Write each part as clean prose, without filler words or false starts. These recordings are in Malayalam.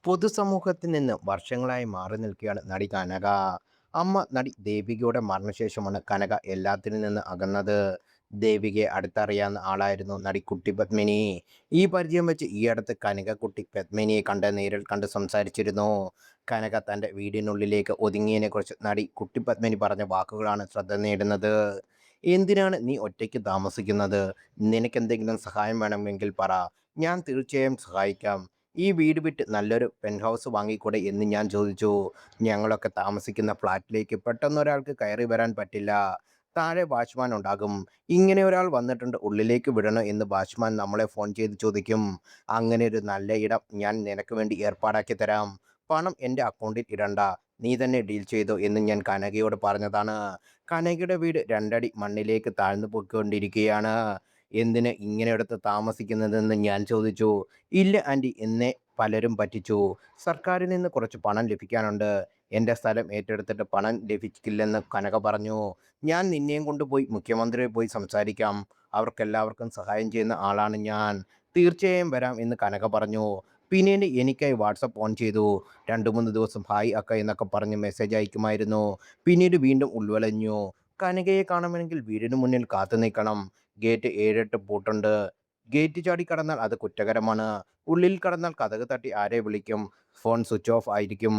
പൊതുസമൂഹത്തിൽ നിന്ന് വർഷങ്ങളായി മാറി നിൽക്കുകയാണ് നടി കനക. അമ്മ നടി ദേവികയുടെ മരണശേഷമാണ് കനക എല്ലാത്തിൽ നിന്ന് അകന്നത്. ദേവികയെ അടുത്തറിയാവുന്ന ആളായിരുന്നു നടി കുട്ടി പത്മിനി. ഈ പരിചയം വെച്ച് ഈയടുത്ത് കനക കുട്ടി പത്മിനിയെ നേരിൽ കണ്ട് സംസാരിച്ചിരുന്നു. കനക തൻ്റെ വീടിനുള്ളിലേക്ക് ഒതുങ്ങിയതിനെക്കുറിച്ച് നടി കുട്ടി പത്മിനി പറഞ്ഞ വാക്കുകളാണ് ശ്രദ്ധ നേടുന്നത്. എന്തിനാണ് നീ ഒറ്റയ്ക്ക് താമസിക്കുന്നത്? നിനക്കെന്തെങ്കിലും സഹായം വേണമെങ്കിൽ പറ, ഞാൻ തീർച്ചയായും സഹായിക്കാം. ഈ വീട് വിട്ട് നല്ലൊരു പെൻഹൗസ് വാങ്ങിക്കൂടെ എന്ന് ഞാൻ ചോദിച്ചു. ഞങ്ങളൊക്കെ താമസിക്കുന്ന ഫ്ലാറ്റിലേക്ക് പെട്ടെന്ന് ഒരാൾക്ക് കയറി വരാൻ പറ്റില്ല. താഴെ വാച്ച്മാൻ ഉണ്ടാകും. ഇങ്ങനെ ഒരാൾ വന്നിട്ടുണ്ട്, ഉള്ളിലേക്ക് വിടണോ എന്ന് വാച്ച്മാൻ നമ്മളെ ഫോൺ ചെയ്ത് ചോദിക്കും. അങ്ങനെ ഒരു നല്ല ഇടം ഞാൻ നിനക്ക് വേണ്ടി ഏർപ്പാടാക്കി തരാം. പണം എൻ്റെ അക്കൗണ്ടിൽ ഇടണ്ട, നീ തന്നെ ഡീൽ ചെയ്തോ എന്ന് ഞാൻ കനകയോട് പറഞ്ഞതാണ്. കനകയുടെ വീട് രണ്ടടി മണ്ണിലേക്ക് താഴ്ന്നു പോയിക്കൊണ്ടിരിക്കുകയാണ്. എന്തിന് ഇങ്ങനെയെടുത്ത് താമസിക്കുന്നതെന്ന് ഞാൻ ചോദിച്ചു. ഇല്ല ആൻറ്റി, എന്നെ പലരും പറ്റിച്ചു. സർക്കാരിൽ നിന്ന് കുറച്ച് പണം ലഭിക്കാനുണ്ട്. എൻ്റെ സ്ഥലം ഏറ്റെടുത്തിട്ട് പണം ലഭിക്കില്ലെന്ന് കനക പറഞ്ഞു. ഞാൻ നിന്നെയും കൊണ്ടുപോയി മുഖ്യമന്ത്രിയെ പോയി സംസാരിക്കാം. അവർക്കെല്ലാവർക്കും സഹായം ചെയ്യുന്ന ആളാണ് ഞാൻ. തീർച്ചയായും വരാം എന്ന് കനക പറഞ്ഞു. പിന്നീട് എനിക്കായി വാട്സപ്പ് ഓൺ ചെയ്തു. 2-3 ദിവസം ഹായ് അക്ക എന്നൊക്കെ പറഞ്ഞ് മെസ്സേജ് അയക്കുമായിരുന്നു. പിന്നീട് വീണ്ടും ഉൾവലിഞ്ഞു. കനകയെ കാണണമെങ്കിൽ വീടിന് മുന്നിൽ കാത്തു നിൽക്കണം. ഗേറ്റ് 7-8 പൂട്ടുണ്ട്. ഗേറ്റ് ചാടി കടന്നാൽ അത് കുറ്റകരമാണ്. ഉള്ളിൽ കടന്നാൽ കതക് തട്ടി ആരെ വിളിക്കും? ഫോൺ സ്വിച്ച് ഓഫ് ആയിരിക്കും.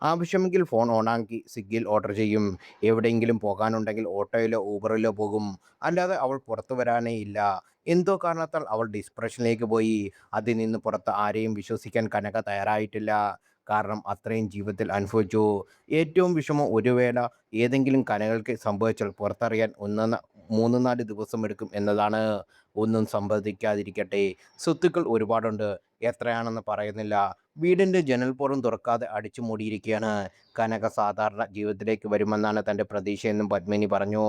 ആവശ്യമെങ്കിൽ ഫോൺ ഓണാക്കി സ്വിഗ്ഗിയിൽ ഓർഡർ ചെയ്യും. എവിടെയെങ്കിലും പോകാനുണ്ടെങ്കിൽ ഓട്ടോയിലോ ഊബറിലോ പോകും. അല്ലാതെ അവൾ പുറത്തു വരാനേ ഇല്ല. എന്തോ കാരണത്താൽ അവൾ ഡിപ്രഷനിലേക്ക് പോയി. അതിൽ നിന്ന് പുറത്ത് ആരെയും വിശ്വസിക്കാൻ കനക തയ്യാറായിട്ടില്ല. കാരണം അത്രയും ജീവിതത്തിൽ അനുഭവിച്ചു. ഏറ്റവും വിഷമം, ഒരു വേള ഏതെങ്കിലും കനകൾക്ക് സംഭവിച്ചാൽ പുറത്തറിയാൻ 3-4 ദിവസം എടുക്കും എന്നതാണ്. ഒന്നും സംഭവിക്കാതിരിക്കട്ടെ. സ്വത്തുക്കൾ ഒരുപാടുണ്ട്, എത്രയാണെന്ന് പറയുന്നില്ല. വീടിൻ്റെ ജനൽപ്പുറം തുറക്കാതെ അടിച്ചു മൂടിയിരിക്കുകയാണ്. കനക സാധാരണ ജീവിതത്തിലേക്ക് വരുമെന്നാണ് തൻ്റെ പ്രതീക്ഷയെന്നും പത്മിനി പറഞ്ഞു.